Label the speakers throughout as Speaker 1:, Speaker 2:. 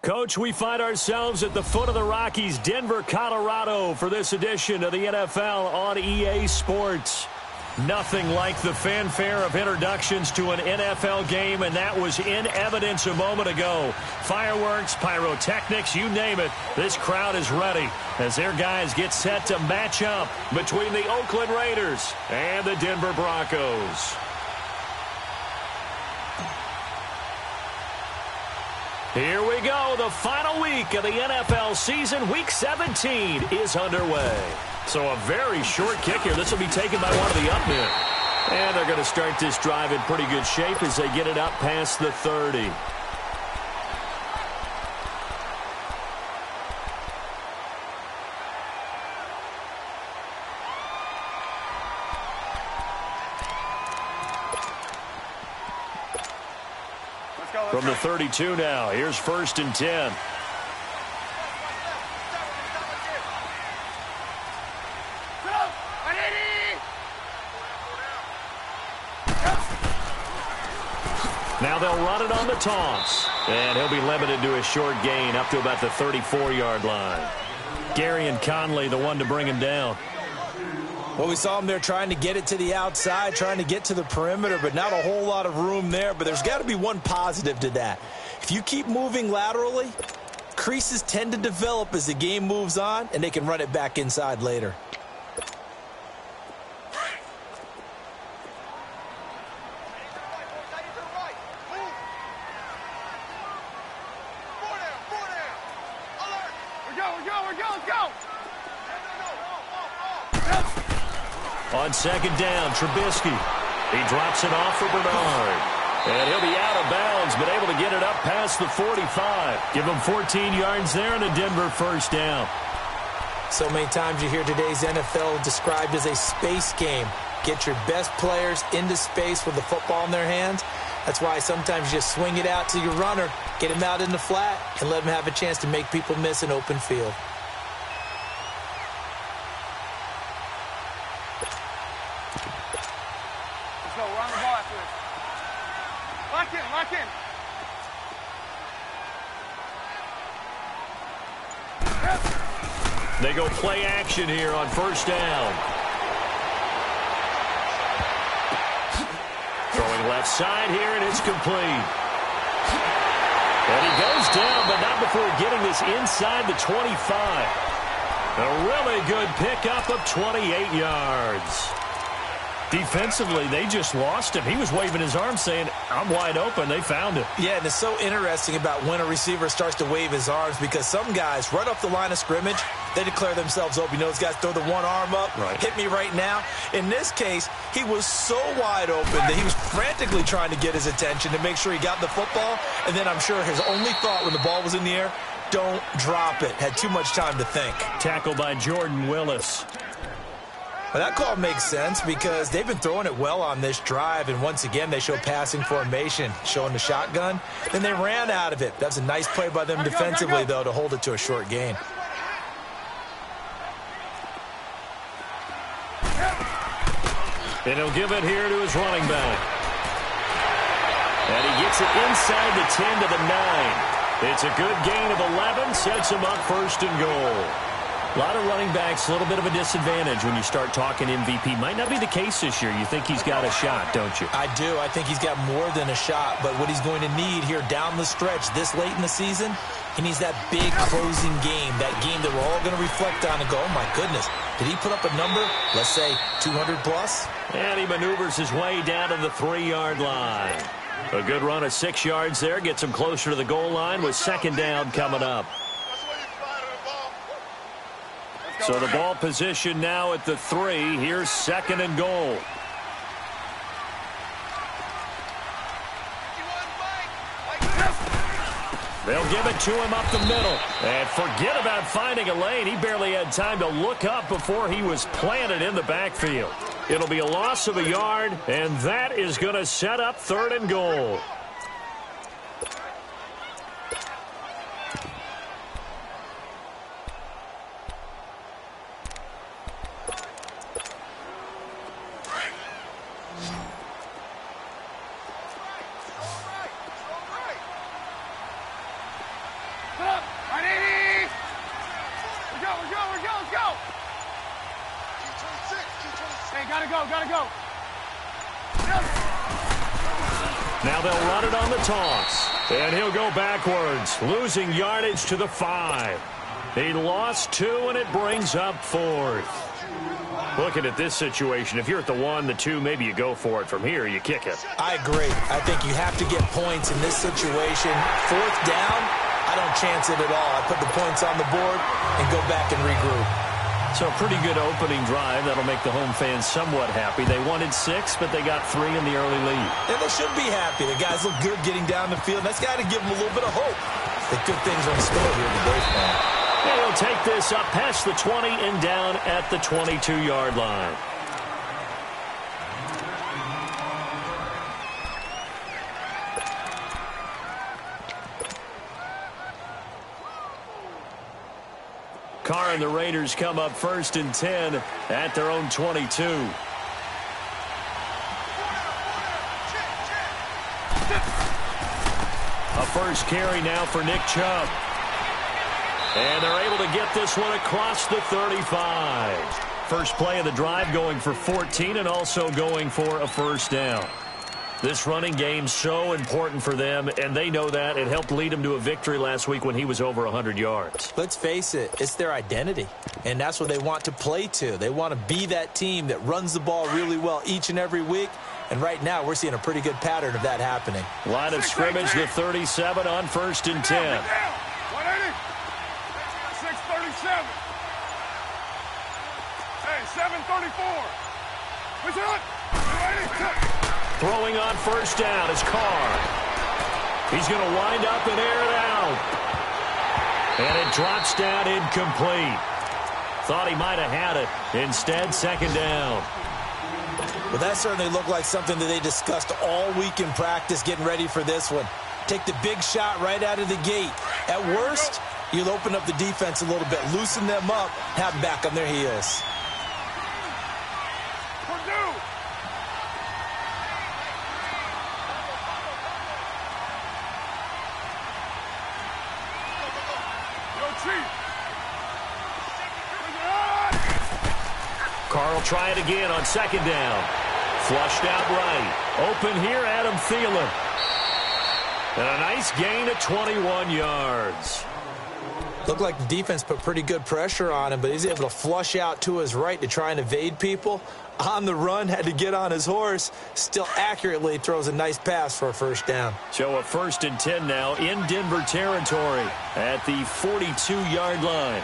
Speaker 1: Coach, we find ourselves at the foot of the Rockies, Denver, Colorado, for this edition of the NFL on EA Sports. Nothing like the fanfare of introductions to an NFL game, and that was in evidence a moment ago. Fireworks, pyrotechnics, you name it, this crowd is ready as their guys get set to match up between the Oakland Raiders and the Denver Broncos. Here we go. The final week of the NFL season. Week 17 is underway. So a very short kick here. This will be taken by one of the up men. And they're going to start this drive in pretty good shape as they get it up past the 30. From the 32 now, here's 1st and 10. Now they'll run it on the toss. And he'll be limited to a short gain up to about the 34-yard line. Gary and Conley, the one to bring him down.
Speaker 2: Well, we saw him there trying to get it to the outside, trying to get to the perimeter, but not a whole lot of room there. But there's got to be one positive to that. If you keep moving laterally, creases tend to develop as the game moves on, and they can run it back inside later.
Speaker 1: On 2nd down, Trubisky. He drops it off for Bernard. And he'll be out of bounds, but able to get it up past the 45. Give him 14 yards there and a Denver 1st down.
Speaker 2: So many times you hear today's NFL described as a space game. Get your best players into space with the football in their hands. That's why sometimes you just swing it out to your runner, get him out in the flat, and let him have a chance to make people miss an open field.
Speaker 1: They go play action here on 1st down. Throwing left side here, and it's complete. And he goes down, but not before getting this inside the 25. A really good pickup of 28 yards. Defensively, they just lost him. He was waving his arm saying, I'm wide open. They found him.
Speaker 2: Yeah, and it's so interesting about when a receiver starts to wave his arms because some guys, right off the line of scrimmage, they declare themselves open. You know, those guys throw the one arm up,
Speaker 1: right.
Speaker 2: Hit me right now. In this case, he was so wide open that he was frantically trying to get his attention to make sure he got the football. And then I'm sure his only thought when the ball was in the air, don't drop it. Had too much time to think.
Speaker 1: Tackled by Jordan Willis.
Speaker 2: Well, that call makes sense because they've been throwing it well on this drive, and once again they show passing formation, showing the shotgun. Then they ran out of it. That's a nice play by them defensively, though, to hold it to a short gain.
Speaker 1: And he'll give it here to his running back. And he gets it inside the 10 to the 9. It's a good gain of 11, sets him up 1st and goal. A lot of running backs, a little bit of a disadvantage when you start talking MVP. Might not be the case this year. You think he's got a shot, don't you?
Speaker 2: I do. I think he's got more than a shot. But what he's going to need here down the stretch this late in the season, he needs that big closing game, that game that we're all going to reflect on and go, oh, my goodness, did he put up a number, let's say 200 plus?
Speaker 1: And he maneuvers his way down to the 3-yard line. A good run of 6 yards there. Gets him closer to the goal line with 2nd down coming up. So the ball position now at the 3. Here's 2nd and goal. They'll give it to him up the middle. And forget about finding a lane. He barely had time to look up before he was planted in the backfield. It'll be a loss of a yard, and that is going to set up 3rd and goal. Now they'll run it on the toss. And he'll go backwards, losing yardage to the 5. He lost 2, and it brings up 4th. Looking at this situation, if you're at the 1, the 2, maybe you go for it. From here, you kick it.
Speaker 2: I agree. I think you have to get points in this situation. 4th down, I don't chance it at all. I put the points on the board and go back and regroup.
Speaker 1: So a pretty good opening drive. That'll make the home fans somewhat happy. They wanted 6, but they got 3 in the early lead.
Speaker 2: And they should be happy. The guys look good getting down the field. That's got to give them a little bit of hope that good things are in store here today, Frank.
Speaker 1: And he'll take this up past the 20 and down at the 22-yard line. Carr and the Raiders come up 1st and 10 at their own 22. A first carry now for Nick Chubb. And they're able to get this one across the 35. First play of the drive, going for 14 and also going for a first down. This running game so important for them, and they know that. It helped lead them to a victory last week when he was over 100 yards.
Speaker 2: Let's face it, it's their identity, and that's what they want to play to. They want to be that team that runs the ball really well each and every week, and right now we're seeing a pretty good pattern of that happening.
Speaker 1: Line of scrimmage, the 37 on 1st and 10.
Speaker 3: 180. 637. Hey, 734. What's up? 180.
Speaker 1: Throwing on first down is Carr. He's going to wind up and air it out. And it drops down incomplete. Thought he might have had it. Instead, second down.
Speaker 2: Well, that certainly looked like something that they discussed all week in practice getting ready for this one. Take the big shot right out of the gate. At worst, you'll open up the defense a little bit, loosen them up, have them back on their heels.
Speaker 1: Carr will try it again on second down. Flushed out right. Open here, Adam Thielen. And a nice gain of 21 yards.
Speaker 2: Looked like the defense put pretty good pressure on him, but he's able to flush out to his right to try and evade people. On the run, had to get on his horse. Still accurately throws a nice pass for a first down.
Speaker 1: So a 1st and 10 now in Denver territory at the 42-yard line.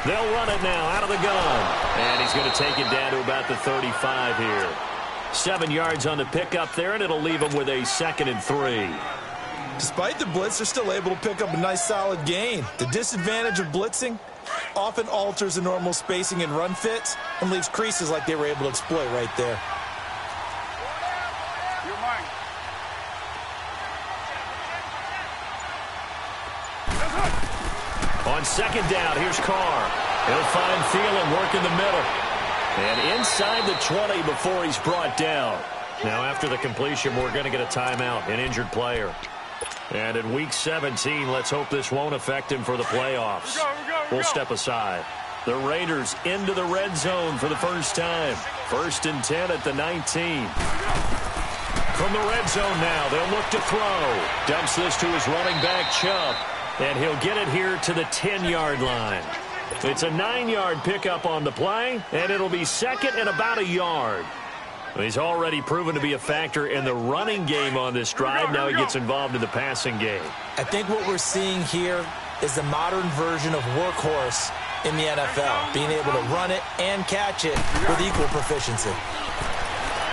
Speaker 1: They'll run it now out of the gun. And he's going to take it down to about the 35 here. 7 yards on the pickup there, and it'll leave him with a 2nd and 3.
Speaker 2: Despite the blitz, they're still able to pick up a nice solid gain. The disadvantage of blitzing often alters the normal spacing and run fits and leaves creases like they were able to exploit right there.
Speaker 1: On second down, here's Carr. He'll find Thielen working the middle. And inside the 20 before he's brought down. Now after the completion, we're going to get a timeout, an injured player. And in Week 17, let's hope this won't affect him for the playoffs. We'll step aside. The Raiders into the red zone for the first time. 1st and 10 at the 19. From the red zone now, they'll look to throw. Dumps this to his running back, Chubb. And he'll get it here to the 10-yard line. It's a 9-yard pickup on the play, and it'll be 2nd and about a yard. He's already proven to be a factor in the running game on this drive. Now he gets involved in the passing game.
Speaker 2: I think what we're seeing here is the modern version of workhorse in the NFL, being able to run it and catch it with equal proficiency.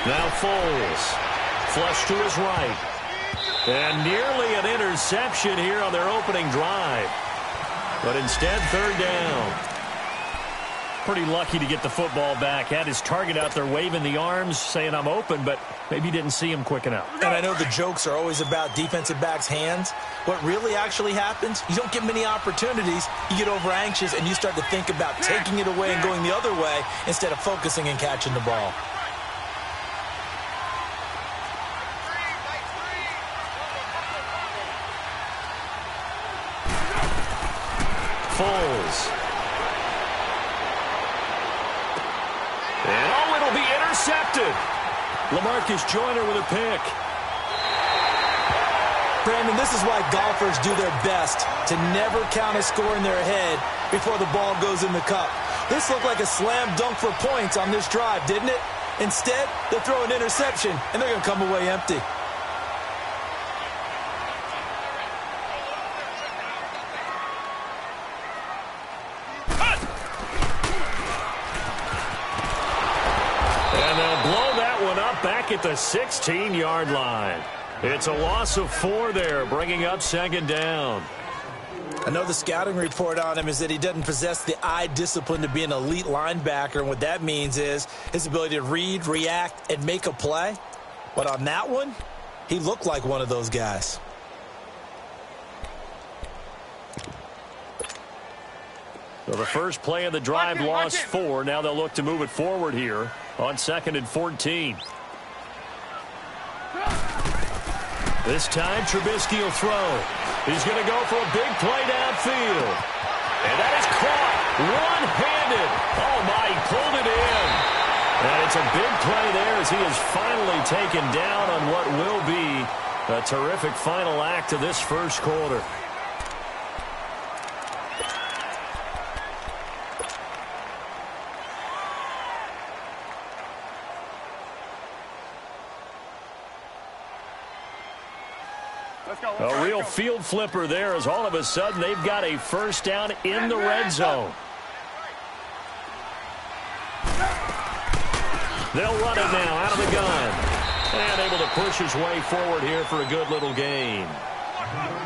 Speaker 1: Now Foles, flush to his right. And nearly an interception here on their opening drive. But instead, 3rd down. Pretty lucky to get the football back. Had his target out there waving the arms, saying I'm open, but maybe didn't see him quick enough.
Speaker 2: And I know the jokes are always about defensive backs' hands. What really actually happens, you don't get many opportunities. You get over anxious, and you start to think about taking it away and going the other way instead of focusing and catching the ball.
Speaker 1: Foles. And all intercepted. LaMarcus Joyner with a pick.
Speaker 2: Brandon, this is why golfers do their best to never count a score in their head before the ball goes in the cup. This looked like a slam dunk for points on this drive, didn't it? Instead, they throw an interception, and they're going to come away empty.
Speaker 1: And they'll blow that one up back at the 16-yard line. It's a loss of 4 there, bringing up second down.
Speaker 2: I know the scouting report on him is that he doesn't possess the eye discipline to be an elite linebacker, and what that means is his ability to read, react, and make a play. But on that one, he looked like one of those guys.
Speaker 1: So the first play of the drive lost 4. Now they'll look to move it forward here on 2nd and 14. This time, Trubisky will throw. He's going to go for a big play downfield. And that is caught one-handed. Oh, my, he pulled it in. And it's a big play there as he is finally taken down on what will be a terrific final act of this first quarter. A real field flipper there as all of a sudden they've got a first down in the red zone. They'll run it now out of the gun. And able to push his way forward here for a good little gain.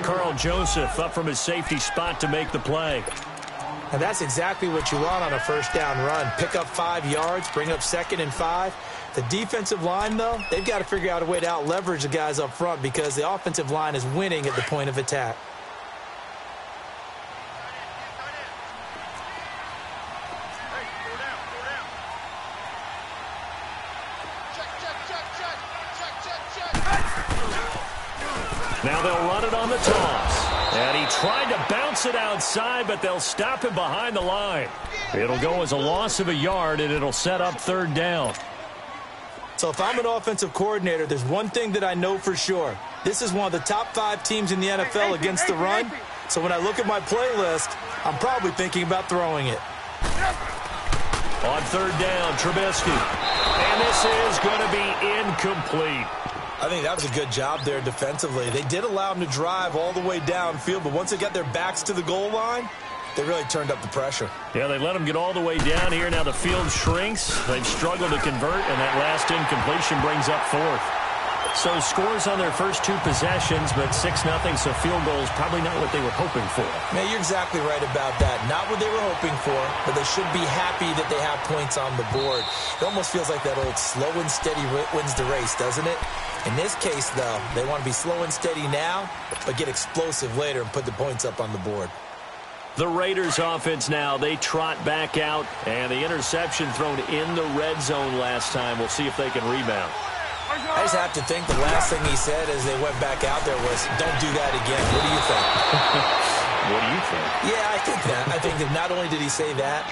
Speaker 1: Carl Joseph up from his safety spot to make the play.
Speaker 2: And that's exactly what you want on a first down run. Pick up 5 yards, bring up 2nd and 5. The defensive line, though, they've got to figure out a way to out-leverage the guys up front because the offensive line is winning at the point of attack.
Speaker 1: Now they'll run it on the toss. And he tried to bounce it outside, but they'll stop him behind the line. It'll go as a loss of a yard, and it'll set up 3rd down.
Speaker 2: So if I'm an offensive coordinator, there's one thing that I know for sure. This is one of the top 5 teams in the NFL against the run. So when I look at my playlist, I'm probably thinking about throwing it.
Speaker 1: On 3rd down, Trubisky. And this is going to be incomplete.
Speaker 2: I think that was a good job there defensively. They did allow them to drive all the way downfield, but once they got their backs to the goal line, they really turned up the pressure.
Speaker 1: Yeah, they let them get all the way down here. Now the field shrinks. They've struggled to convert, and that last incompletion brings up 4th. So scores on their first 2 possessions, but 6-0, so field goals probably not what they were hoping for.
Speaker 2: Man, you're exactly right about that. Not what they were hoping for, but they should be happy that they have points on the board. It almost feels like that old slow and steady wins the race, doesn't it? In this case, though, they want to be slow and steady now, but get explosive later and put the points up on the board.
Speaker 1: The Raiders offense now, they trot back out, and the interception thrown in the red zone last time. We'll see if they can rebound.
Speaker 2: I just have to think the last thing he said as they went back out there was, don't do that again. What do you think?
Speaker 1: What do you think?
Speaker 2: Yeah, I think that. I think that not only did he say that,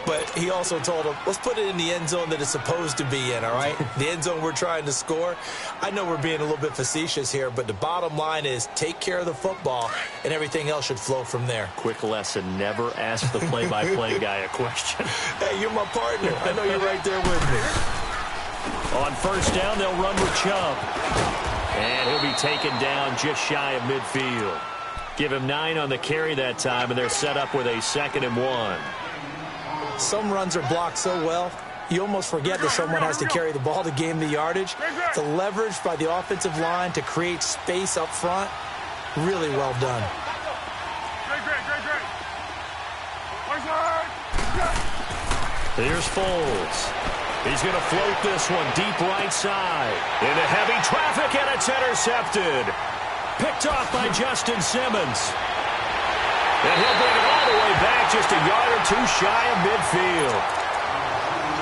Speaker 2: but he also told him, let's put it in the end zone that it's supposed to be in, all right? The end zone we're trying to score. I know we're being a little bit facetious here, but the bottom line is take care of the football, and everything else should flow from there.
Speaker 1: Quick lesson, never ask the play-by-play guy a question.
Speaker 2: Hey, you're my partner. I know you're right there with me.
Speaker 1: On 1st down, they'll run with Chubb. And he'll be taken down just shy of midfield. Give him 9 on the carry that time, and they're set up with a 2nd and 1.
Speaker 2: Some runs are blocked so well, you almost forget that someone has to carry the ball to gain the yardage. The leverage by the offensive line to create space up front, really well done.
Speaker 1: Here's Foles. He's going to float this one deep right side. Into heavy traffic, and it's intercepted. Picked off by Justin Simmons. And he'll bring it all the way back just a yard or 2 shy of midfield.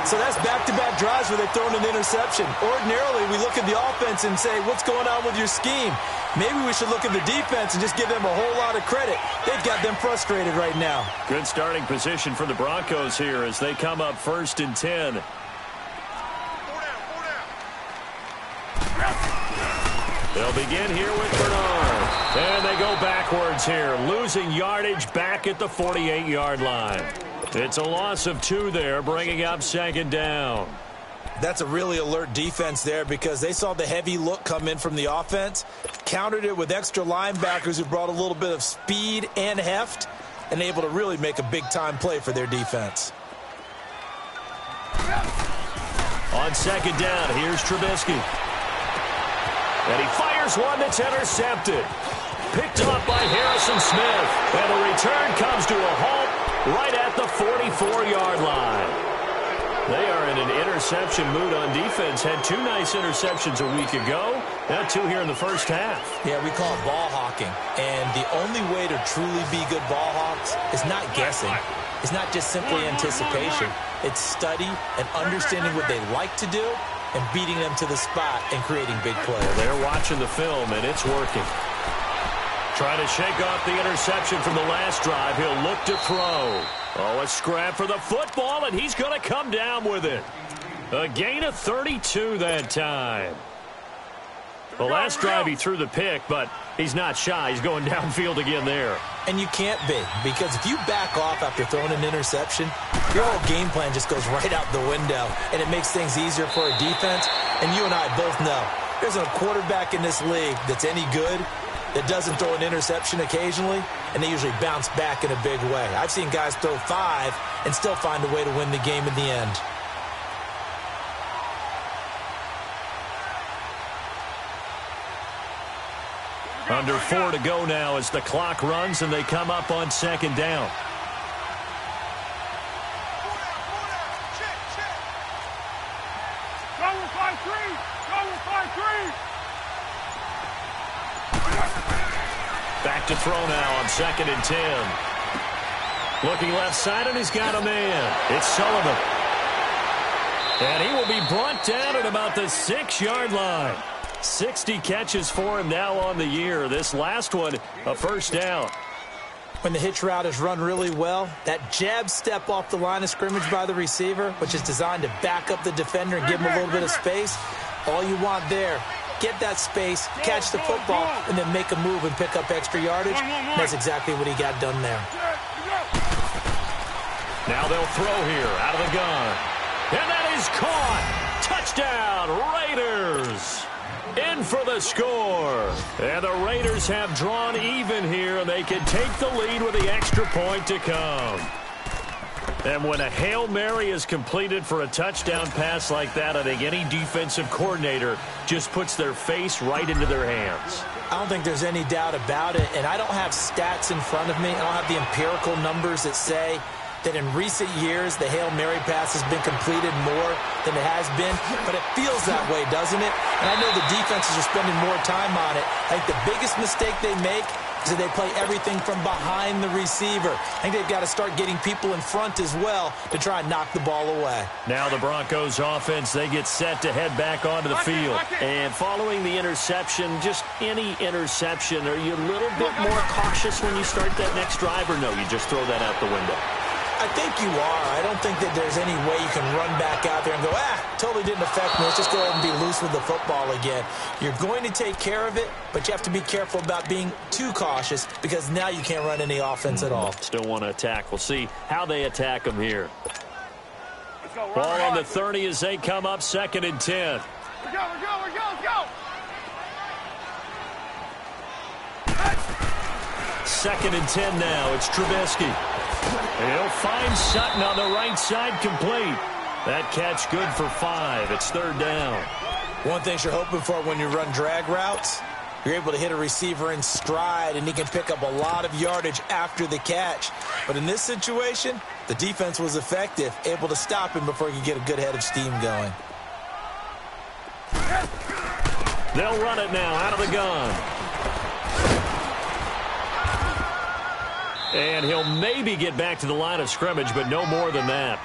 Speaker 2: So that's back-to-back drives where they've thrown an interception. Ordinarily, we look at the offense and say, what's going on with your scheme? Maybe we should look at the defense and just give them a whole lot of credit. They've got them frustrated right now.
Speaker 1: Good starting position for the Broncos here as they come up 1st and 10. They'll begin here with Bernard. And they go backwards here, losing yardage back at the 48-yard line. It's a loss of 2 there, bringing up 2nd down.
Speaker 2: That's a really alert defense there because they saw the heavy look come in from the offense, countered it with extra linebackers who brought a little bit of speed and heft, and able to really make a big-time play for their defense.
Speaker 1: On 2nd down, here's Trubisky. And he fires one that's intercepted. Picked off by Harrison Smith. And the return comes to a halt right at the 44-yard line. They are in an interception mood on defense. Had 2 nice interceptions a week ago. Now 2 here in the first half.
Speaker 2: Yeah, we call it ball hawking. And the only way to truly be good ball hawks is not guessing. It's not just simply anticipation. It's study and understanding what they like to do and beating them to the spot and creating big plays.
Speaker 1: They're watching the film, and it's working. Trying to shake off the interception from the last drive. He'll look to throw. Oh, a scrap for the football, and he's going to come down with it. A gain of 32 that time. The last drive he threw the pick, but he's not shy. He's going downfield again there.
Speaker 2: And you can't be, because if you back off after throwing an interception, your whole game plan just goes right out the window, and it makes things easier for a defense. And you and I both know there's a quarterback in this league that's any good that doesn't throw an interception occasionally, and they usually bounce back in a big way. I've seen guys throw 5 and still find a way to win the game in the end.
Speaker 1: Under 4 to go now as the clock runs, and they come up on 2nd down. Back to throw now on 2nd and 10. Looking left side, and he's got a man. It's Sullivan. And he will be brought down at about the 6-yard line. 60 catches for him now on the year. This last one, a first down.
Speaker 2: When the hitch route is run really well, that jab step off the line of scrimmage by the receiver, which is designed to back up the defender and give him a little bit of space, all you want there, get that space, catch the football, and then make a move and pick up extra yardage. And that's exactly what he got done there.
Speaker 1: Now they'll throw here out of the gun. And that is caught. Touchdown, Raiders. In for the score. And the Raiders have drawn even here, and they can take the lead with the extra point to come. And when a Hail Mary is completed for a touchdown pass like that, I think any defensive coordinator just puts their face right into their hands.
Speaker 2: I don't think there's any doubt about it, and I don't have stats in front of me. I don't have the empirical numbers that say that in recent years the Hail Mary pass has been completed more than it has been, but it feels that way, doesn't it? And I know the defenses are spending more time on it. I think the biggest mistake they make is that they play everything from behind the receiver. I think they've got to start getting people in front as well to try and knock the ball away.
Speaker 1: Now the Broncos offense, they get set to head back onto the field. And following the interception, just any interception, are you a little bit more cautious when you start that next drive, or no, you just throw that out the window?
Speaker 2: I think you are. I don't think that there's any way you can run back out there and go, totally didn't affect me. Let's just go ahead and be loose with the football again. You're going to take care of it, but you have to be careful about being too cautious because now you can't run any offense at all.
Speaker 1: Still want to attack. We'll see how they attack them here. Ball on the 30 as they come up 2nd and 10.
Speaker 3: Let's go.
Speaker 1: 2nd and 10 now. It's Trubisky. He'll find Sutton on the right side, complete. That catch good for 5. It's 3rd down.
Speaker 2: One thing you're hoping for when you run drag routes, you're able to hit a receiver in stride, and he can pick up a lot of yardage after the catch. But in this situation, the defense was effective, able to stop him before he could get a good head of steam going.
Speaker 1: They'll run it now out of the gun. And he'll maybe get back to the line of scrimmage, but no more than that.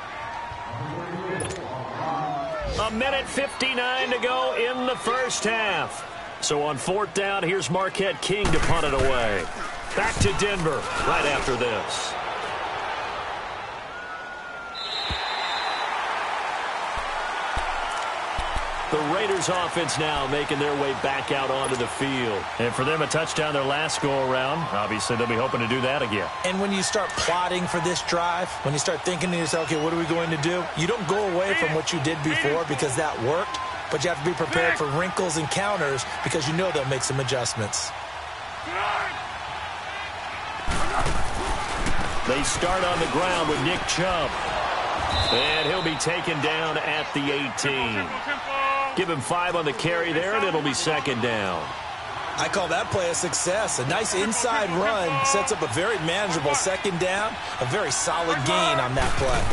Speaker 1: 1:59 to go in the first half. So on 4th down, here's Marquette King to punt it away. Back to Denver right after this. The Raiders offense now making their way back out onto the field. And for them, a touchdown their last go-around. Obviously, they'll be hoping to do that again.
Speaker 2: And when you start plotting for this drive, when you start thinking to yourself, okay, what are we going to do? You don't go away from what you did before because that worked, but you have to be prepared for wrinkles and counters because you know they'll make some adjustments.
Speaker 1: They start on the ground with Nick Chubb. And he'll be taken down at the 18. Give him 5 on the carry there, and it'll be second down.
Speaker 2: I call that play a success. A nice inside run sets up a very manageable second down. A very solid gain on that play.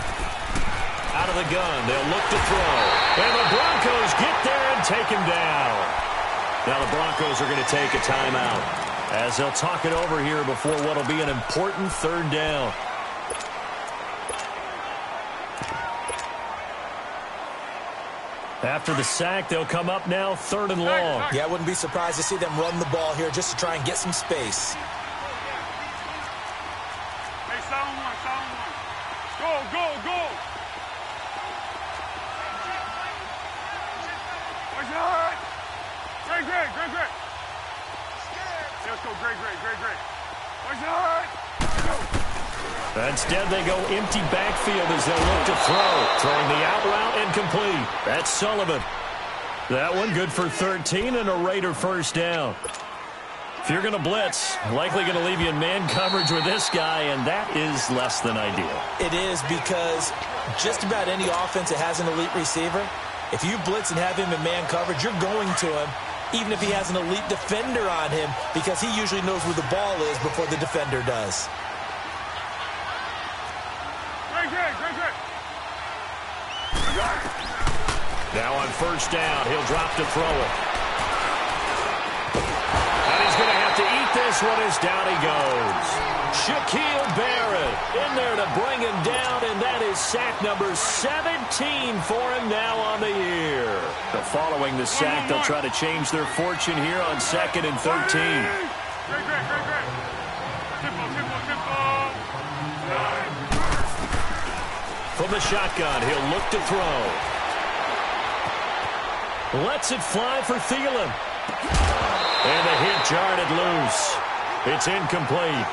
Speaker 1: Out of the gun, they'll look to throw. And the Broncos get there and take him down. Now the Broncos are going to take a timeout as they'll talk it over here before what will be an important third down. After the sack, they'll come up now third and long.
Speaker 2: Yeah, I wouldn't be surprised to see them run the ball here just to try and get some space.
Speaker 3: Hey, sound one. Go. What's that? Great. Let's go, great. What's that?
Speaker 1: Instead, they go empty backfield as they'll look to throw. Throwing the out route incomplete. That's Sullivan. That one good for 13 and a Raider first down. If you're going to blitz, likely going to leave you in man coverage with this guy, and that is less than ideal.
Speaker 2: It is because just about any offense that has an elite receiver, if you blitz and have him in man coverage, you're going to him, even if he has an elite defender on him, because he usually knows where the ball is before the defender does.
Speaker 1: Now on first down, he'll drop to throw it. And he's going to have to eat this one as down he goes. Shaquille Barrett in there to bring him down, and that is sack number 17 for him now on the year. But following the sack, they'll try to change their fortune here on 2nd and 13.
Speaker 3: Great. Tempo.
Speaker 1: From the shotgun, he'll look to throw. Lets it fly for Thielen. And the hit jarred it loose. It's incomplete.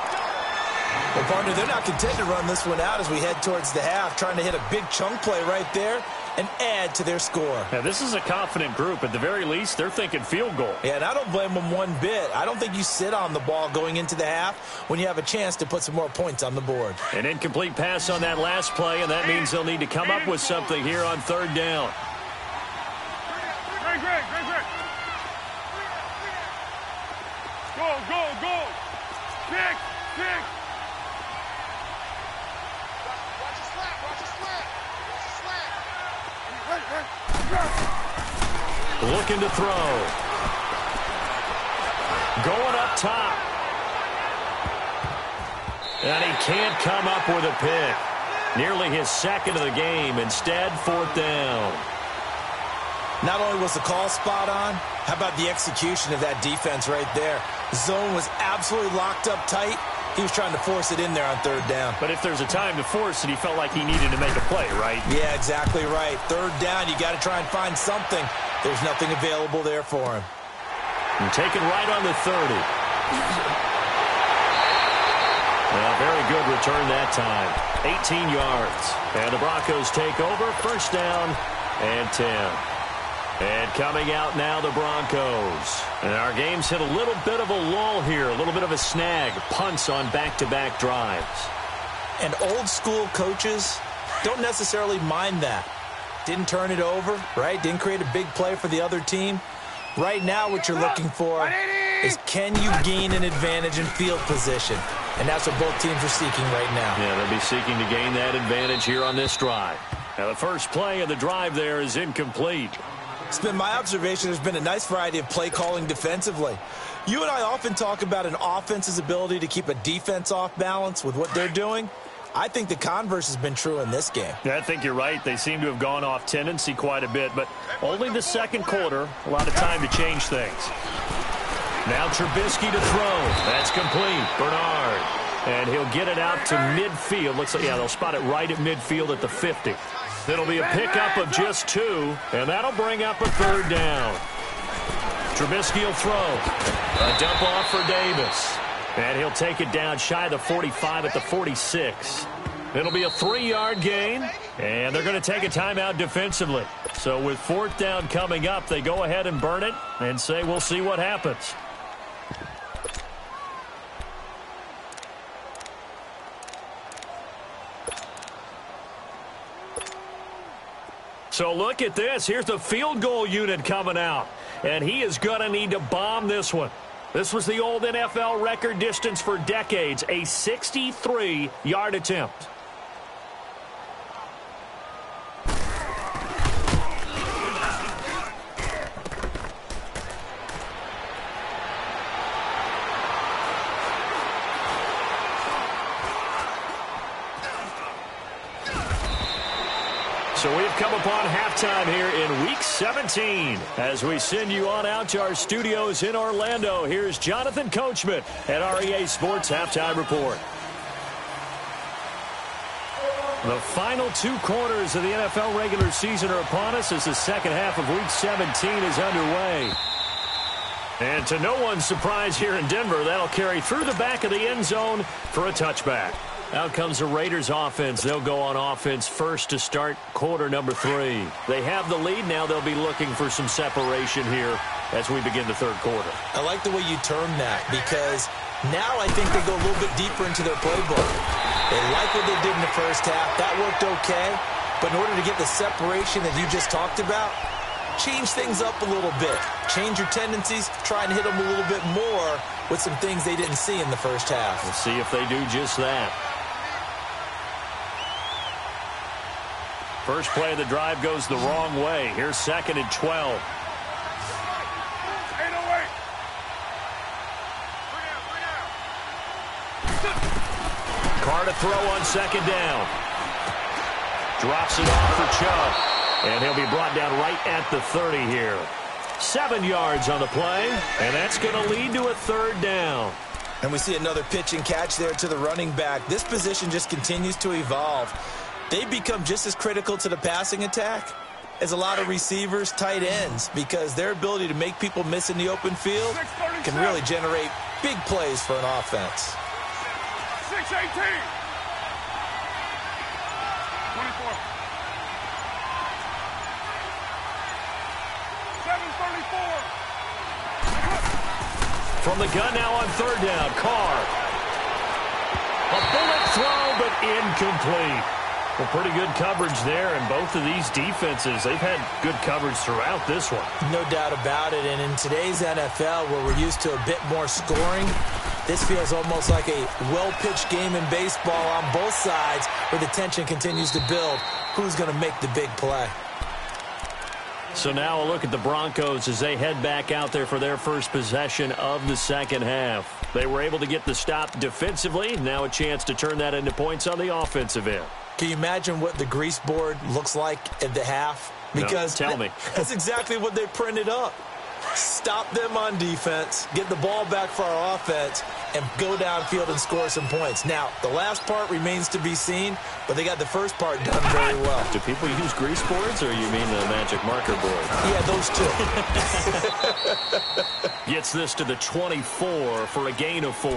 Speaker 2: Well, partner, they're not content to run this one out as we head towards the half, trying to hit a big chunk play right there and add to their score.
Speaker 1: Now, this is a confident group. At the very least, they're thinking field goal.
Speaker 2: Yeah, and I don't blame them one bit. I don't think you sit on the ball going into the half when you have a chance to put some more points on the board.
Speaker 1: An incomplete pass on that last play, and that means they'll need to come up with something here on third down.
Speaker 3: Great. Go. Kick. Watch the slant.
Speaker 1: Looking to throw. Going up top. And he can't come up with a pick. Nearly his second of the game. Instead, fourth down.
Speaker 2: Not only was the call spot on, how about the execution of that defense right there? The zone was absolutely locked up tight. He was trying to force it in there on third down.
Speaker 1: But if there's a time to force it, he felt like he needed to make a play, right?
Speaker 2: Yeah, exactly right. Third down, you got to try and find something. There's nothing available there for him.
Speaker 1: And taken right on the 30. Well, very good return that time. 18 yards. And the Broncos take over. First down and 10. And coming out now, the Broncos. And our game's hit a little bit of a lull here, a little bit of a snag. Punts on back-to-back drives.
Speaker 2: And old-school coaches don't necessarily mind that. Didn't turn it over, right? Didn't create a big play for the other team. Right now, what you're looking for is can you gain an advantage in field position? And that's what both teams are seeking right now.
Speaker 1: Yeah, they'll be seeking to gain that advantage here on this drive. Now, the first play of the drive there is incomplete.
Speaker 2: It's been my observation there's been a nice variety of play calling defensively. You and I often talk about an offense's ability to keep a defense off balance with what they're doing. I think the converse has been true in this game.
Speaker 1: Yeah, I think you're right. They seem to have gone off tendency quite a bit, but only the second quarter, a lot of time to change things. Now Trubisky to throw. That's complete. Bernard. And he'll get it out to midfield. Looks like, yeah, they'll spot it right at midfield at the 50. It'll be a pickup of just 2, and that'll bring up a 3rd down. Trubisky will throw. A dump off for Davis. And he'll take it down shy of the 45 at the 46. It'll be a 3-yard gain, and they're going to take a timeout defensively. So with 4th down coming up, they go ahead and burn it and say we'll see what happens. So look at this. Here's the field goal unit coming out. And he is going to need to bomb this one. This was the old NFL record distance for decades, a 63-yard attempt. So we've come upon halftime here in Week 17. As we send you on out to our studios in Orlando, here's Jonathan Coachman at REA Sports Halftime Report. The final 2 quarters of the NFL regular season are upon us as the second half of Week 17 is underway. And to no one's surprise here in Denver, that'll carry through the back of the end zone for a touchback. Out comes the Raiders offense. They'll go on offense first to start quarter number 3. They have the lead. Now they'll be looking for some separation here as we begin the 3rd quarter.
Speaker 2: I like the way you term that because now I think they go a little bit deeper into their playbook. They like what they did in the first half. That worked okay. But in order to get the separation that you just talked about, change things up a little bit. Change your tendencies. Try and hit them a little bit more with some things they didn't see in the first half.
Speaker 1: We'll see if they do just that. First play of the drive goes the wrong way. Here's 2nd and 12.
Speaker 3: 808.
Speaker 1: Carr to throw on 2nd down. Drops it off for Chubb. And he'll be brought down right at the 30 here. 7 yards on the play, and that's going to lead to a 3rd down.
Speaker 2: And we see another pitch and catch there to the running back. This position just continues to evolve. They become just as critical to the passing attack as a lot of receivers, tight ends, because their ability to make people miss in the open field can really generate big plays for an offense.
Speaker 3: 618. 24. 734.
Speaker 1: From the gun now on 3rd down, Carr. A bullet throw, but incomplete. Well, pretty good coverage there, and both of these defenses, they've had good coverage throughout this one.
Speaker 2: No doubt about it, and in today's NFL, where we're used to a bit more scoring, this feels almost like a well-pitched game in baseball on both sides, where the tension continues to build. Who's going to make the big play?
Speaker 1: So now a look at the Broncos as they head back out there for their first possession of the second half. They were able to get the stop defensively. Now a chance to turn that into points on the offensive end.
Speaker 2: Can you imagine what the grease board looks like at the half? Because
Speaker 1: no, tell me.
Speaker 2: That's exactly what they printed up. Stop them on defense, get the ball back for our offense, and go downfield and score some points. Now, the last part remains to be seen, but they got the first part done very well.
Speaker 1: Do people use grease boards, or you mean the magic marker board?
Speaker 2: Yeah, those two.
Speaker 1: Gets this to the 24 for a gain of 4.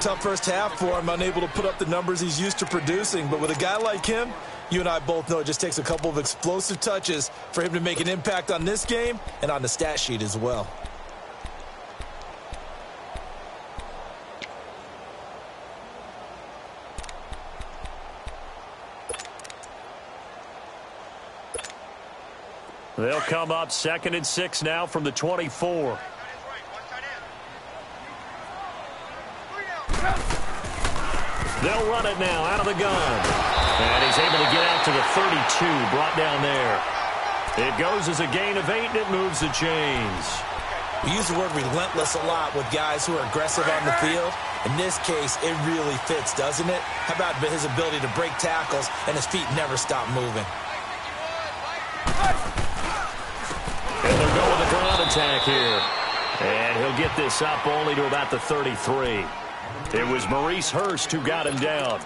Speaker 2: Tough first half for him, unable to put up the numbers he's used to producing. But with a guy like him, you and I both know it just takes a couple of explosive touches for him to make an impact on this game and on the stat sheet as well.
Speaker 1: They'll come up 2nd and 6 now from the 24. They'll run it now out of the gun. And he's able to get out to the 32, brought down there. It goes as a gain of 8, and it moves the chains.
Speaker 2: We use the word relentless a lot with guys who are aggressive on the field. In this case, it really fits, doesn't it? How about his ability to break tackles and his feet never stop moving?
Speaker 1: And they'll go with a ground attack here. And he'll get this up only to about the 33. It was Maurice Hurst who got him down.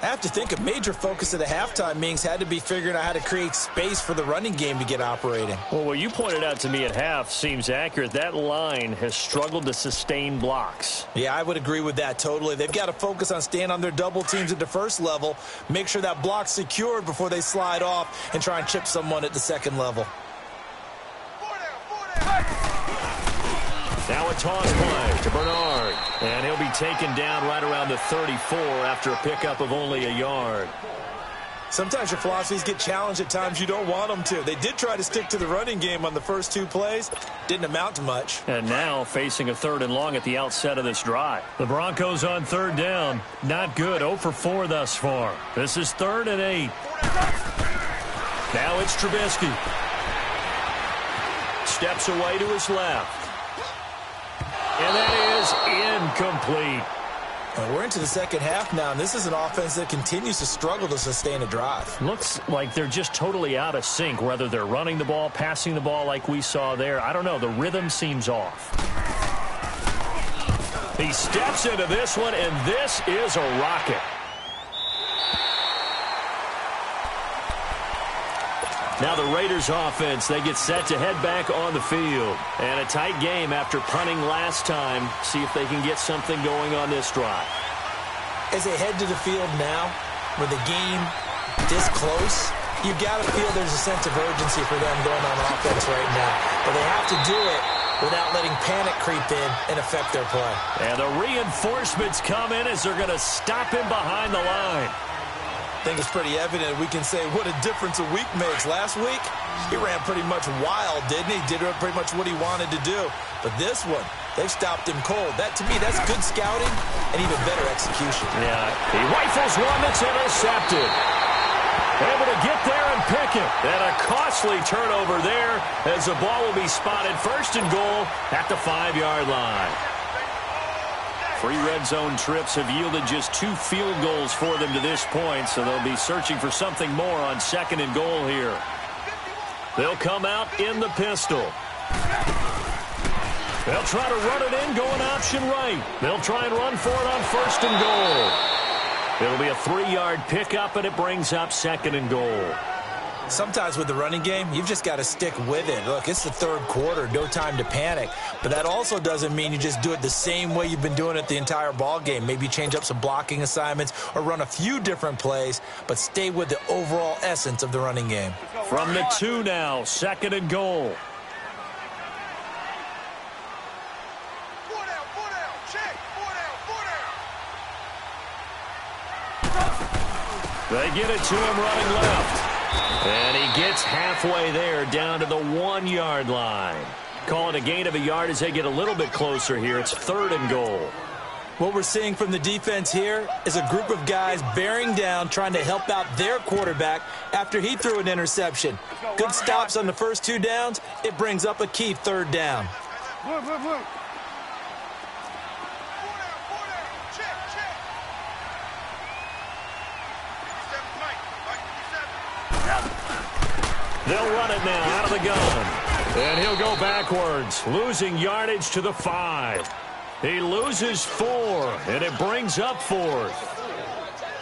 Speaker 2: I have to think a major focus of the halftime meetings had to be figuring out how to create space for the running game to get operating.
Speaker 1: Well, what you pointed out to me at half seems accurate. That line has struggled to sustain blocks.
Speaker 2: Yeah, I would agree with that totally. They've got to focus on staying on their double teams at the first level, make sure that block's secured before they slide off and try and chip someone at the second level.
Speaker 1: Now a toss play to Bernard. And he'll be taken down right around the 34 after a pickup of only a yard.
Speaker 2: Sometimes your philosophies get challenged at times you don't want them to. They did try to stick to the running game on the first two plays. Didn't amount to much.
Speaker 1: And now facing a 3rd and long at the outset of this drive. The Broncos on 3rd down. Not good. 0 for 4 thus far. This is 3rd and 8. Now it's Trubisky. Steps away to his left. And that is incomplete.
Speaker 2: Well, we're into the second half now, and this is an offense that continues to struggle to sustain a drive.
Speaker 1: Looks like they're just totally out of sync, whether they're running the ball, passing the ball like we saw there. I don't know. The rhythm seems off. He steps into this one, and this is a rocket. Now the Raiders offense, they get set to head back on the field. And a tight game after punting last time. See if they can get something going on this drive.
Speaker 2: As they head to the field now, with the game this close, you've got to feel there's a sense of urgency for them going on offense right now. But they have to do it without letting panic creep in and affect their play.
Speaker 1: And the reinforcements come in as they're going to stop him behind the line.
Speaker 2: I think it's pretty evident we can say what a difference a week makes. Last week, he ran pretty much wild, didn't he? Did pretty much what he wanted to do. But this one, they've stopped him cold. That, to me, that's good scouting and even better execution.
Speaker 1: Yeah, he rifles one that's intercepted. Able to get there and pick it. And a costly turnover there as the ball will be spotted 1st and goal at the 5-yard line. 3 red zone trips have yielded just 2 field goals for them to this point, so they'll be searching for something more on 2nd and goal here. They'll come out in the pistol. They'll try to run it in, going option right. They'll try and run for it on 1st and goal. It'll be a 3-yard pickup, and it brings up 2nd and goal.
Speaker 2: Sometimes with the running game, you've just got to stick with it. Look, it's the 3rd quarter, no time to panic. But that also doesn't mean you just do it the same way you've been doing it the entire ball game. Maybe change up some blocking assignments or run a few different plays, but stay with the overall essence of the running game.
Speaker 1: From the 2 now, 2nd and goal. They get it to him running left. And he gets halfway there down to the 1-yard line. Call it a gain of a yard as they get a little bit closer here. It's 3rd and goal.
Speaker 2: What we're seeing from the defense here is a group of guys bearing down, trying to help out their quarterback after he threw an interception. Good stops on the first 2 downs. It brings up a key 3rd down.
Speaker 3: Look.
Speaker 1: They'll run it now out of the gun. And he'll go backwards, losing yardage to the 5. He loses 4, and it brings up 4th.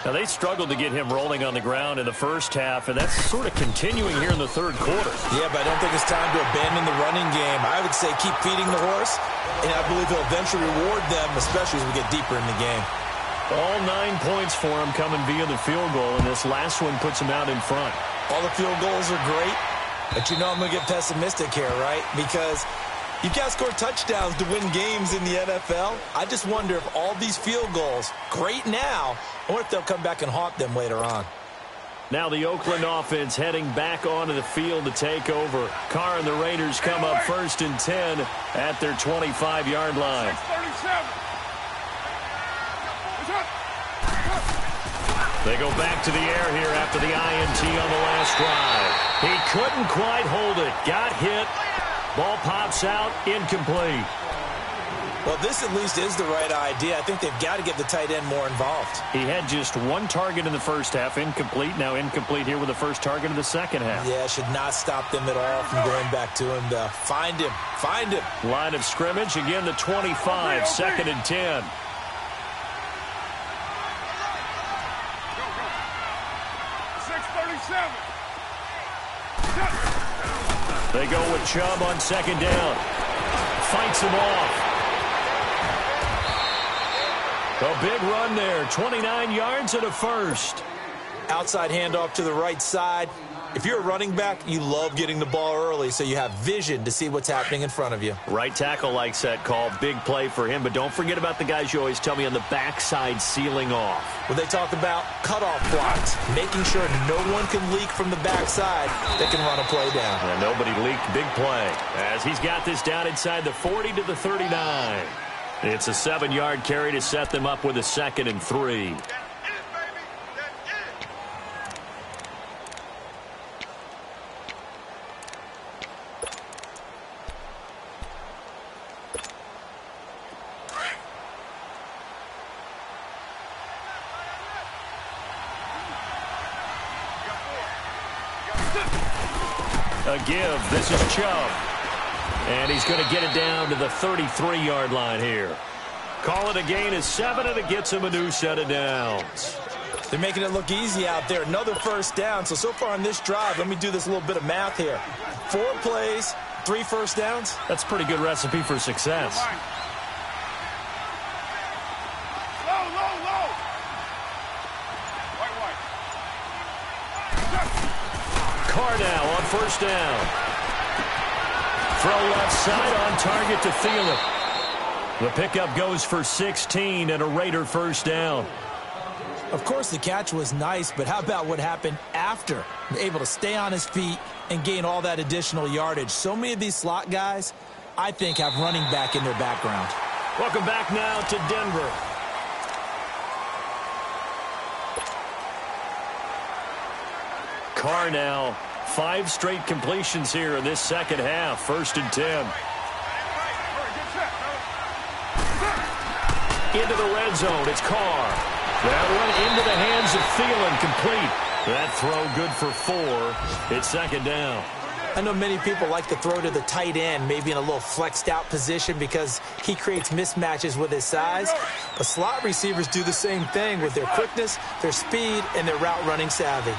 Speaker 1: Now, they struggled to get him rolling on the ground in the first half, and that's sort of continuing here in the 3rd quarter.
Speaker 2: Yeah, but I don't think it's time to abandon the running game. I would say keep feeding the horse, and I believe he'll eventually reward them, especially as we get deeper in the game.
Speaker 1: All 9 points for him coming via the field goal, and this last one puts him out in front.
Speaker 2: All the field goals are great, but you know I'm going to get pessimistic here, right? Because you've got to score touchdowns to win games in the NFL. I just wonder if all these field goals, great now, or if they'll come back and haunt them later on.
Speaker 1: Now the Oakland offense heading back onto the field to take over. Carr and the Raiders come up 1st and 10 at their 25-yard line.
Speaker 3: 6:37.
Speaker 1: They go back to the air here after the INT on the last drive. He couldn't quite hold it. Got hit. Ball pops out. Incomplete.
Speaker 2: Well, this at least is the right idea. I think they've got to get the tight end more involved.
Speaker 1: He had just 1 target in the first half. Incomplete. Now incomplete here with the first target of the second half.
Speaker 2: Yeah, should not stop them at all from going back to him, though. Find him. Find him.
Speaker 1: Line of scrimmage. Again, the 25. 2nd and 10. They go with Chubb on second down. Fights him off. A big run there. 29 yards and a first.
Speaker 2: Outside handoff to the right side. If you're a running back, you love getting the ball early so you have vision to see what's happening in front of you.
Speaker 1: Right tackle likes that call. Big play for him. But don't forget about the guys you always tell me on the backside sealing off.
Speaker 2: Well, they talk about cutoff blocks, making sure no one can leak from the backside that can run a play down.
Speaker 1: And nobody leaked. Big play as he's got this down inside the 40 to the 39. It's a 7-yard carry to set them up with a 2nd and 3. A give. This is Chubb. And he's going to get it down to the 33-yard line here. Call it a gain of 7, and it gets him a new set of downs.
Speaker 2: They're making it look easy out there. Another first down. So far on this drive, let me do this little bit of math here. 4 plays, 3 first downs.
Speaker 1: That's a pretty good recipe for success. Carr now on first down. Throw left side on target to Thielen. The pickup goes for 16 and a Raider first down.
Speaker 2: Of course, the catch was nice, but how about what happened after? Able to stay on his feet and gain all that additional yardage. So many of these slot guys, I think, have running back in their background.
Speaker 1: Welcome back now to Denver. Carr now, 5 straight completions here in this second half. 1st and 10. Into the red zone. It's Carr. That one into the hands of Thielen, complete. That throw good for 4. It's 2nd down.
Speaker 2: I know many people like to throw to the tight end, maybe in a little flexed out position because he creates mismatches with his size. But slot receivers do the same thing with their quickness, their speed, and their route running savvy.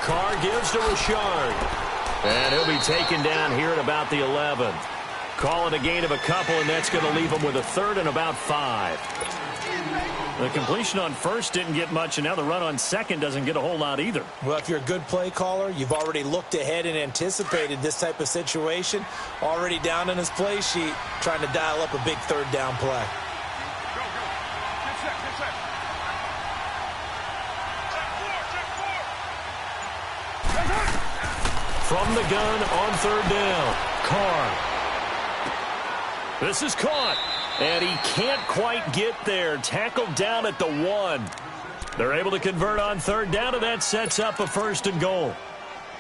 Speaker 1: Carr gives to Richard. And he'll be taken down here at about the 11. Call it a gain of a couple, and that's going to leave him with a 3rd and about 5. The completion on first didn't get much, and now the run on second doesn't get a whole lot either.
Speaker 2: Well, if you're a good play caller, you've already looked ahead and anticipated this type of situation. Already down in his play sheet, trying to dial up a big 3rd down play.
Speaker 1: From the gun on 3rd down, Carr. This is caught, and he can't quite get there. Tackled down at the 1. They're able to convert on 3rd down, and that sets up a 1st and goal.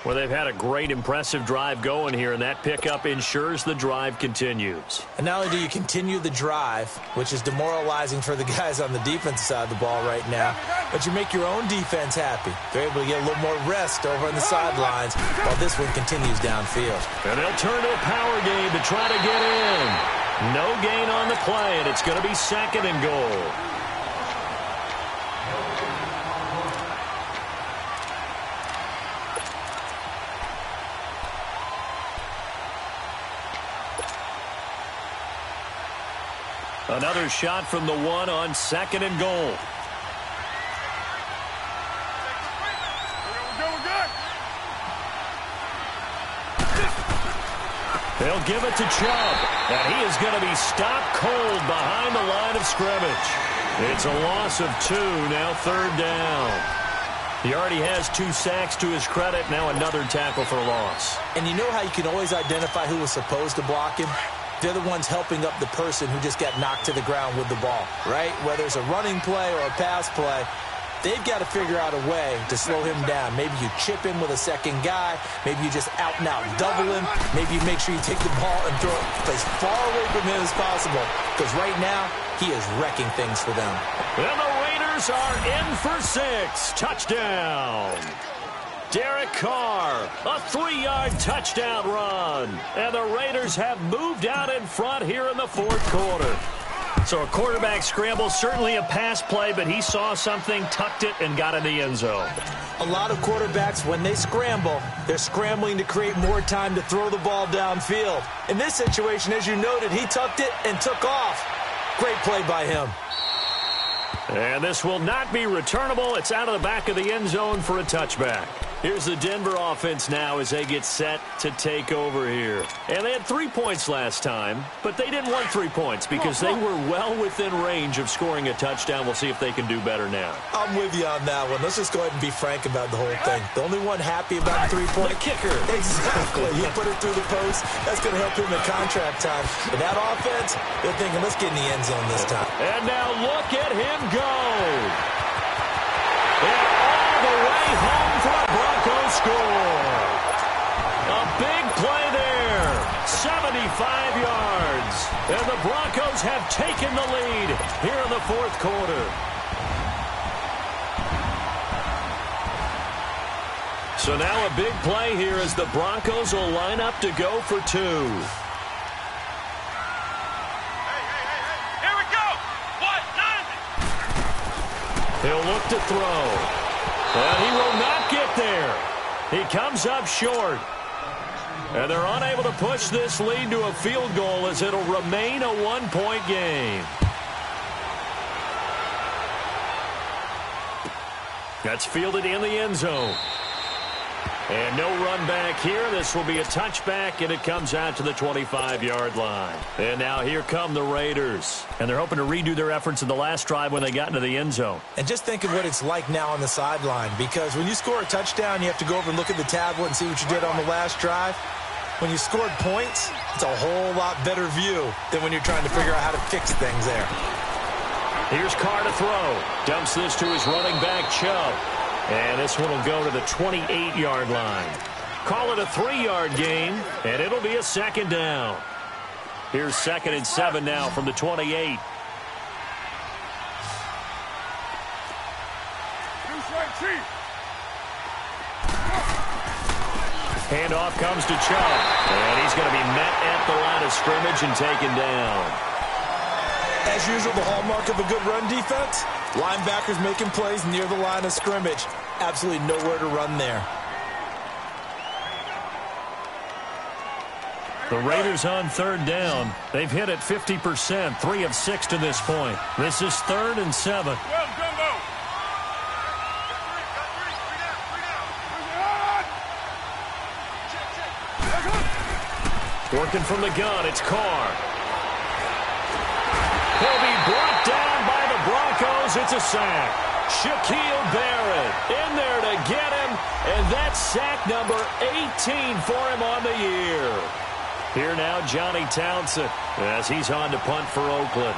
Speaker 1: Well, they've had a great, impressive drive going here, and that pickup ensures the drive continues.
Speaker 2: And not only do you continue the drive, which is demoralizing for the guys on the defensive side of the ball right now, but you make your own defense happy. They're able to get a little more rest over on the sidelines while this one continues downfield.
Speaker 1: And they'll turn to a power game to try to get in. No gain on the play, and it's going to be 2nd and goal. Another shot from the 1 on 2nd and goal. They'll give it to Chubb, and he is going to be stopped cold behind the line of scrimmage. It's a loss of 2, now 3rd down. He already has 2 sacks to his credit, now another tackle for loss.
Speaker 2: And you know how you can always identify who was supposed to block him? They're the ones helping up the person who just got knocked to the ground with the ball, right? Whether it's a running play or a pass play, they've got to figure out a way to slow him down. Maybe you chip him with a second guy. Maybe you just out-and-out double him. Maybe you make sure you take the ball and throw it as far away from him as possible. Because right now, he is wrecking things for them.
Speaker 1: And the Raiders are in for 6. Touchdown. Derek Carr, a 3-yard touchdown run. And the Raiders have moved out in front here in the 4th quarter. So a quarterback scramble, certainly a pass play, but he saw something, tucked it, and got in the end zone.
Speaker 2: A lot of quarterbacks, when they scramble, they're scrambling to create more time to throw the ball downfield. In this situation, as you noted, he tucked it and took off. Great play by him.
Speaker 1: And this will not be returnable. It's out of the back of the end zone for a touchback. Here's the Denver offense now as they get set to take over here. And they had 3 points last time, but they didn't want 3 points because they were well within range of scoring a touchdown. We'll see if they can do better now.
Speaker 2: I'm with you on that one. Let's just go ahead and be frank about the whole thing. The only one happy about the 3-point
Speaker 1: kicker.
Speaker 2: Exactly. He put it through the post. That's going to help him in contract time. But that offense, they're thinking, let's get in the end zone this time.
Speaker 1: And now look at him go. And all the way home for a Broncos score. A big play there. 75 yards. And the Broncos have taken the lead here in the fourth quarter. So now a big play here as the Broncos will line up to go for 2. He'll look to throw. And he will not get there. He comes up short. And they're unable to push this lead to a field goal as it'll remain a 1-point game. That's fielded in the end zone. And no run back here. This will be a touchback, and it comes out to the 25-yard line. And now here come the Raiders. And they're hoping to redo their efforts in the last drive when they got into the end zone.
Speaker 2: And just think of what it's like now on the sideline, because when you score a touchdown, you have to go over and look at the tablet and see what you did on the last drive. When you scored points, it's a whole lot better view than when you're trying to figure out how to fix things there.
Speaker 1: Here's Carr to throw. Dumps this to his running back, Chubb. And this one will go to the 28-yard line. Call it a 3-yard gain, and it'll be a second down. Here's 2nd and 7 now from the 28. Handoff comes to Chubb. And he's going to be met at the line of scrimmage and taken down.
Speaker 2: As usual, the hallmark of a good run defense, linebackers making plays near the line of scrimmage. Absolutely nowhere to run there.
Speaker 1: The Raiders on 3rd down. They've hit it 50%, 3 of 6 to this point. This is 3rd and 7. Working from the gun, it's Carr. He'll be brought down by the Broncos. It's a sack. Shaquille Barrett in there to get him, and that's sack number 18 for him on the year. Here now, Johnny Townsend, as he's on to punt for Oakland.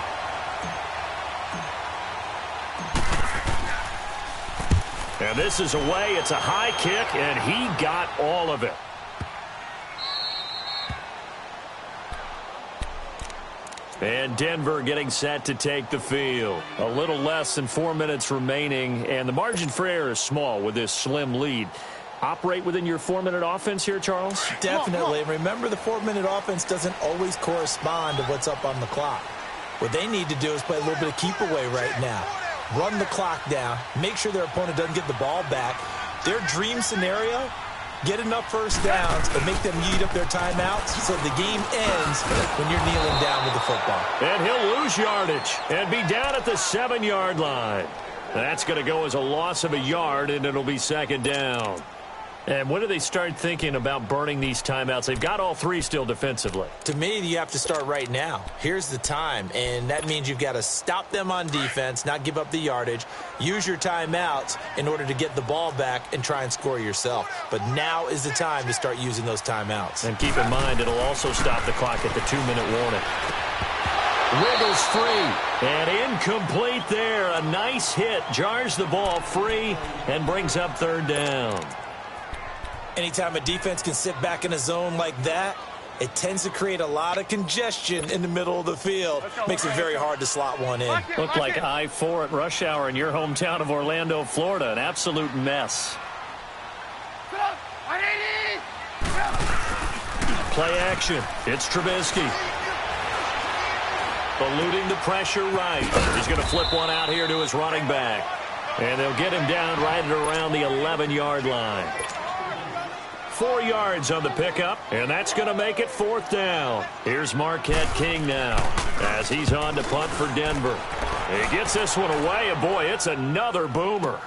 Speaker 1: And this is away. It's a high kick, and he got all of it. And Denver getting set to take the field. A little less than 4 minutes remaining, and the margin for error is small with this slim lead. Operate within your 4-minute offense here, Charles?
Speaker 2: Definitely. And remember, the 4-minute offense doesn't always correspond to what's up on the clock. What they need to do is play a little bit of keep away right now. Run the clock down. Make sure their opponent doesn't get the ball back. Their dream scenario, get enough first downs and make them eat up their timeouts so the game ends when you're kneeling down with the football.
Speaker 1: And he'll lose yardage and be down at the 7-yard line. That's going to go as a loss of a yard, and it'll be 2nd down. And when do they start thinking about burning these timeouts? They've got all 3 still defensively.
Speaker 2: To me, you have to start right now. Here's the time, and that means you've got to stop them on defense, not give up the yardage, use your timeouts in order to get the ball back and try and score yourself. But now is the time to start using those timeouts.
Speaker 1: And keep in mind, it'll also stop the clock at the 2-minute warning. Wiggles free, and incomplete there. A nice hit, jars the ball free, and brings up 3rd down.
Speaker 2: Anytime a defense can sit back in a zone like that, it tends to create a lot of congestion in the middle of the field. Makes it very hard to slot one in.
Speaker 1: Looked like I-4 at rush hour in your hometown of Orlando, Florida. An absolute mess. Play action. It's Trubisky. Eluding the pressure right. He's going to flip one out here to his running back. And they'll get him down right at around the 11-yard line. 4 yards on the pickup, and that's going to make it 4th down. Here's Marquette King now as he's on to punt for Denver. He gets this one away, and boy, it's another boomer.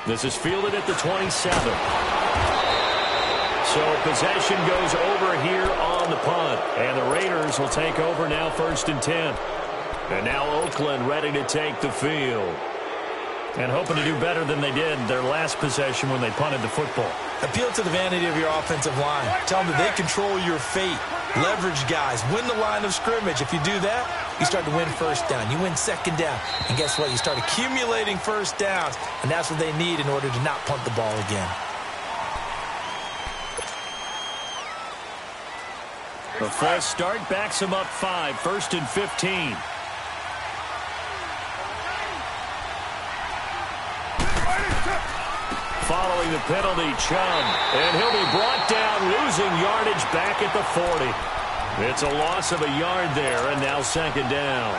Speaker 1: This is fielded at the 27. So possession goes over here on the punt, and the Raiders will take over now 1st and 10. And now Oakland ready to take the field. And hoping to do better than they did their last possession when they punted the football.
Speaker 2: Appeal to the vanity of your offensive line. Tell them that they control your fate. Leverage guys. Win the line of scrimmage. If you do that, you start to win 1st down. You win 2nd down. And guess what? You start accumulating 1st downs. And that's what they need in order to not punt the ball again.
Speaker 1: The false start backs him up 5. 1st and 15. Following the penalty, Chubb. And he'll be brought down, losing yardage back at the 40. It's a loss of a yard there, and now 2nd down.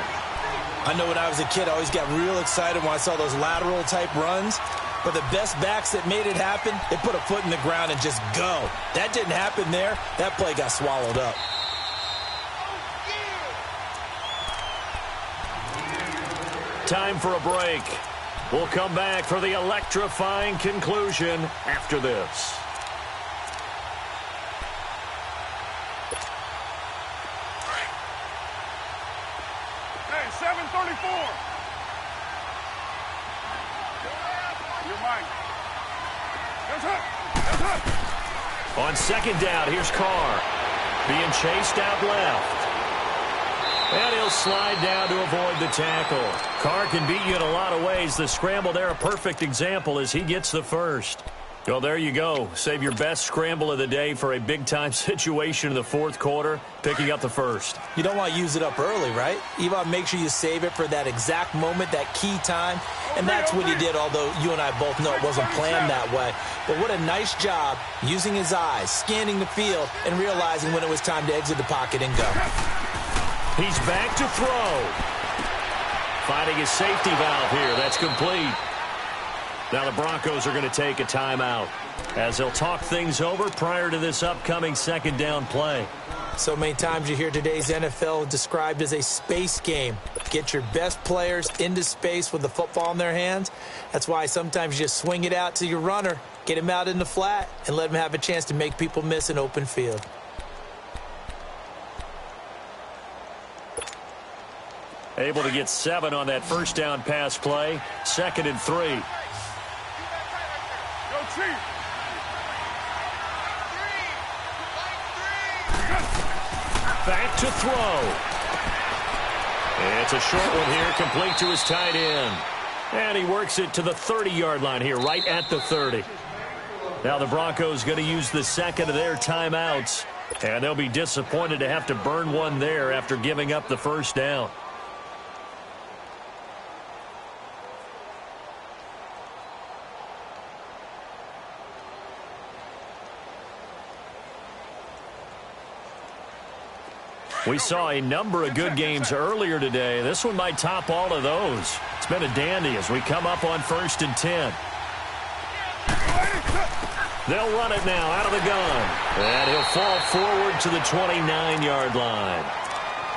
Speaker 2: I know when I was a kid, I always got real excited when I saw those lateral-type runs. But the best backs that made it happen, they put a foot in the ground and just go. That didn't happen there. That play got swallowed up.
Speaker 1: Time for a break. We'll come back for the electrifying conclusion after this.
Speaker 3: Hey, 7:34. You're mine.
Speaker 1: On 2nd down, here's Carr. Being chased out left. And he'll slide down to avoid the tackle. Carr can beat you in a lot of ways. The scramble there, a perfect example as he gets the first. Well, there you go. Save your best scramble of the day for a big-time situation in the 4th quarter, picking up the first.
Speaker 2: You don't want to use it up early, right? You want to make sure you save it for that exact moment, that key time. And that's what he did, although you and I both know it wasn't planned that way. But what a nice job using his eyes, scanning the field, and realizing when it was time to exit the pocket and go.
Speaker 1: He's back to throw. Finding his safety valve here. That's complete. Now the Broncos are going to take a timeout as they'll talk things over prior to this upcoming 2nd down play.
Speaker 2: So many times you hear today's NFL described as a space game. Get your best players into space with the football in their hands. That's why sometimes you just swing it out to your runner, get him out in the flat, and let him have a chance to make people miss an open field.
Speaker 1: Able to get 7 on that 1st down pass play. 2nd and 3.
Speaker 3: Go Chief.
Speaker 1: Back to throw. It's a short one here, complete to his tight end. And he works it to the 30-yard line here, right at the 30. Now the Broncos going to use the 2nd of their timeouts. And they'll be disappointed to have to burn one there after giving up the 1st down. We saw a number of good games earlier today. This one might top all of those. It's been a dandy as we come up on 1st and 10. They'll run it now out of the gun. And he'll fall forward to the 29-yard line.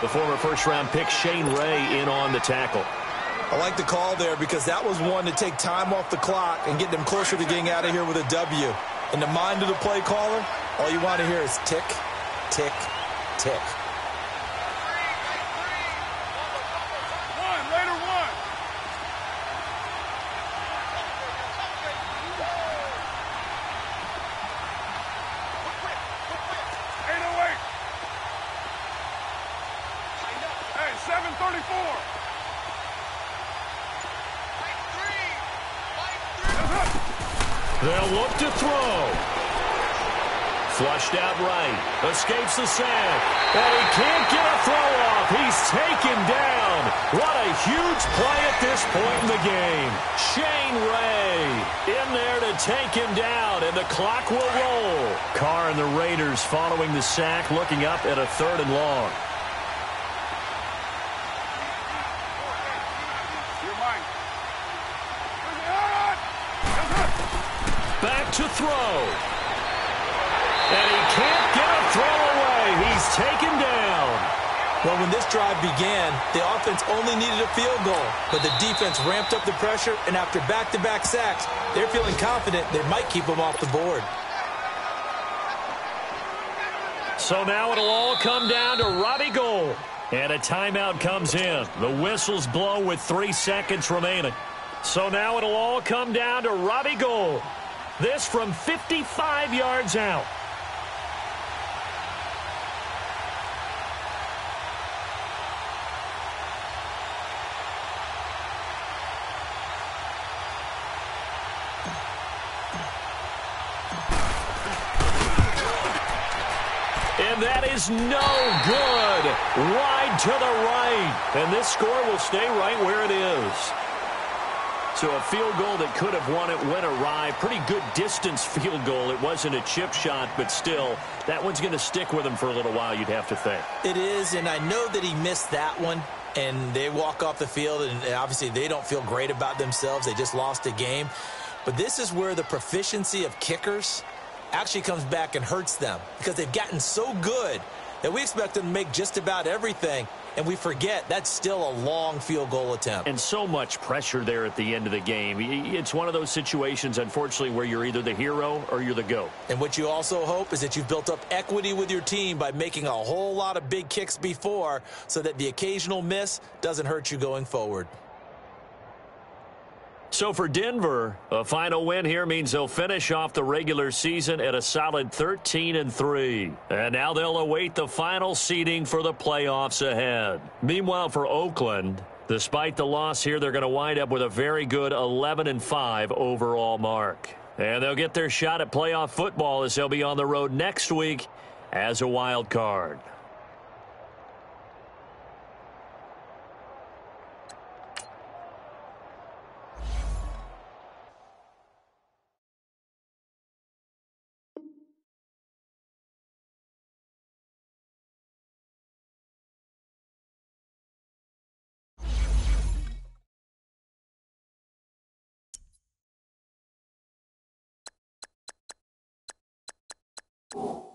Speaker 1: The former 1st-round pick Shane Ray in on the tackle.
Speaker 2: I like the call there because that was one to take time off the clock and get them closer to getting out of here with a W. In the mind of the play caller, all you want to hear is tick, tick, tick.
Speaker 1: They'll look to throw. Flushed out right. Escapes the sack. And he can't get a throw off. He's taken down. What a huge play at this point in the game. Shane Ray in there to take him down, and the clock will roll. Carr and the Raiders following the sack, looking up at a 3rd and long. back to throw. And he can't get a throw away. He's taken down.
Speaker 2: Well, when this drive began, the offense only needed a field goal, but the defense ramped up the pressure, and after back-to-back sacks, they're feeling confident they might keep them off the board.
Speaker 1: So now it'll all come down to Robbie Gould. And a timeout comes in. The whistles blow with 3 seconds remaining. So now it'll all come down to Robbie Gould. This from 55 yards out. And that is no good. Wide to the right. And this score will stay right where it is. So a field goal that could have won it went awry. Pretty good distance field goal. It wasn't a chip shot, but still, that one's going to stick with him for a little while, you'd have to think.
Speaker 2: It is, and I know that he missed that one. And they walk off the field, and obviously they don't feel great about themselves. They just lost a game. But this is where the proficiency of kickers actually comes back and hurts them, because they've gotten so good that we expect them to make just about everything, and we forget that's still a long field goal attempt.
Speaker 1: And so much pressure there at the end of the game. It's one of those situations, unfortunately, where you're either the hero or you're the GOAT.
Speaker 2: And what you also hope is that you've built up equity with your team by making a whole lot of big kicks before, so that the occasional miss doesn't hurt you going forward.
Speaker 1: So for Denver, a final win here means they'll finish off the regular season at a solid 13-3. And now they'll await the final seeding for the playoffs ahead. Meanwhile, for Oakland, despite the loss here, they're going to wind up with a very good 11-5 overall mark. And they'll get their shot at playoff football as they'll be on the road next week as a wild card.
Speaker 4: You